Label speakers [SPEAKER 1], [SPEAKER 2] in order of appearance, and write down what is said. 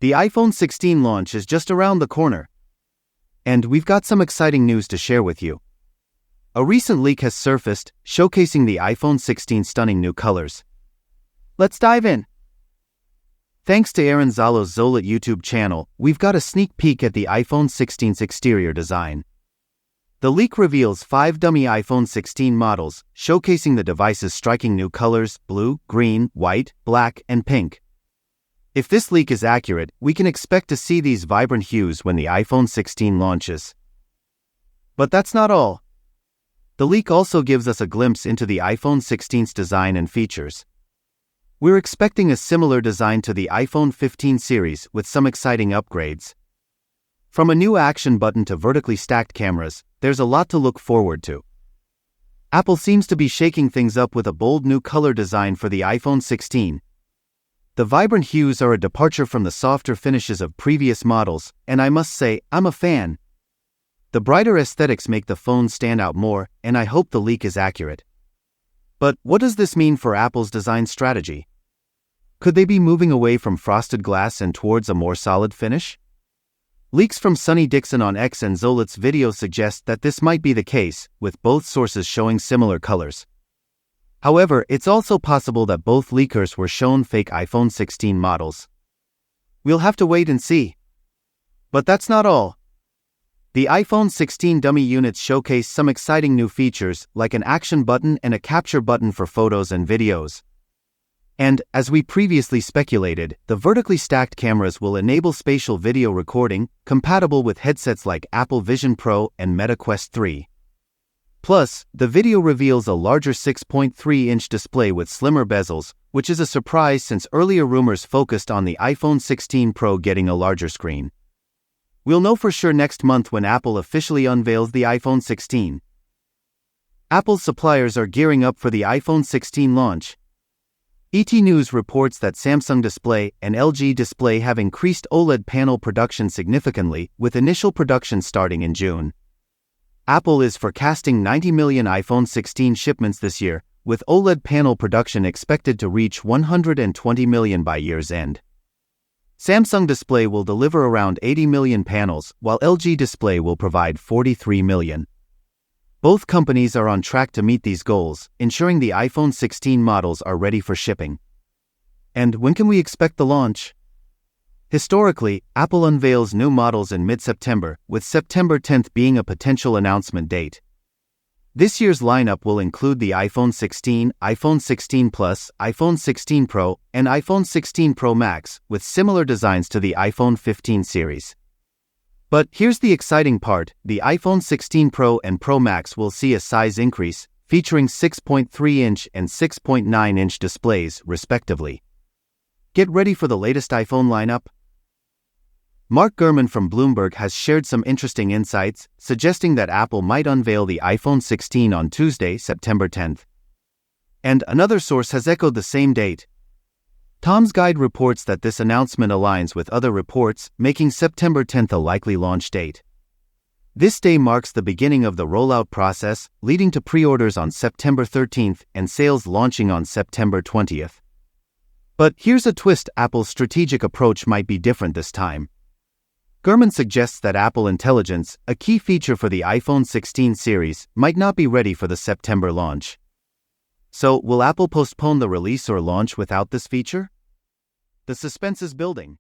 [SPEAKER 1] The iPhone 16 launch is just around the corner. And we've got some exciting news to share with you. A recent leak has surfaced, showcasing the iPhone 16's stunning new colors. Let's dive in. Thanks to Aaron Zalo's Zolit YouTube channel, we've got a sneak peek at the iPhone 16's exterior design. The leak reveals 5 dummy iPhone 16 models, showcasing the device's striking new colors: blue, green, white, black, and pink. If this leak is accurate, we can expect to see these vibrant hues when the iPhone 16 launches. But that's not all. The leak also gives us a glimpse into the iPhone 16's design and features. We're expecting a similar design to the iPhone 15 series with some exciting upgrades. From a new action button to vertically stacked cameras, there's a lot to look forward to. Apple seems to be shaking things up with a bold new color design for the iPhone 16. The vibrant hues are a departure from the softer finishes of previous models, and I must say, I'm a fan. The brighter aesthetics make the phone stand out more, and I hope the leak is accurate. But what does this mean for Apple's design strategy? Could they be moving away from frosted glass and towards a more solid finish? Leaks from Sonny Dixon on X and Zolit's video suggest that this might be the case, with both sources showing similar colors. However, it's also possible that both leakers were shown fake iPhone 16 models. We'll have to wait and see. But that's not all. The iPhone 16 dummy units showcase some exciting new features, like an action button and a capture button for photos and videos. And, as we previously speculated, the vertically stacked cameras will enable spatial video recording, compatible with headsets like Apple Vision Pro and Meta Quest 3. Plus, the video reveals a larger 6.3-inch display with slimmer bezels, which is a surprise since earlier rumors focused on the iPhone 16 Pro getting a larger screen. We'll know for sure next month when Apple officially unveils the iPhone 16. Apple's suppliers are gearing up for the iPhone 16 launch. ET News reports that Samsung Display and LG Display have increased OLED panel production significantly, with initial production starting in June. Apple is forecasting 90 million iPhone 16 shipments this year, with OLED panel production expected to reach 120 million by year's end. Samsung Display will deliver around 80 million panels, while LG Display will provide 43 million. Both companies are on track to meet these goals, ensuring the iPhone 16 models are ready for shipping. And when can we expect the launch? Historically, Apple unveils new models in mid-September, with September 10th being a potential announcement date. This year's lineup will include the iPhone 16, iPhone 16 Plus, iPhone 16 Pro, and iPhone 16 Pro Max, with similar designs to the iPhone 15 series. But here's the exciting part: the iPhone 16 Pro and Pro Max will see a size increase, featuring 6.3-inch and 6.9-inch displays, respectively. Get ready for the latest iPhone lineup. Mark Gurman from Bloomberg has shared some interesting insights, suggesting that Apple might unveil the iPhone 16 on Tuesday, September 10th. And another source has echoed the same date. Tom's Guide reports that this announcement aligns with other reports, making September 10th a likely launch date. This day marks the beginning of the rollout process, leading to pre-orders on September 13th and sales launching on September 20th. But here's a twist: Apple's strategic approach might be different this time. Gurman suggests that Apple Intelligence, a key feature for the iPhone 16 series, might not be ready for the September launch. So, will Apple postpone the release or launch without this feature? The suspense is building.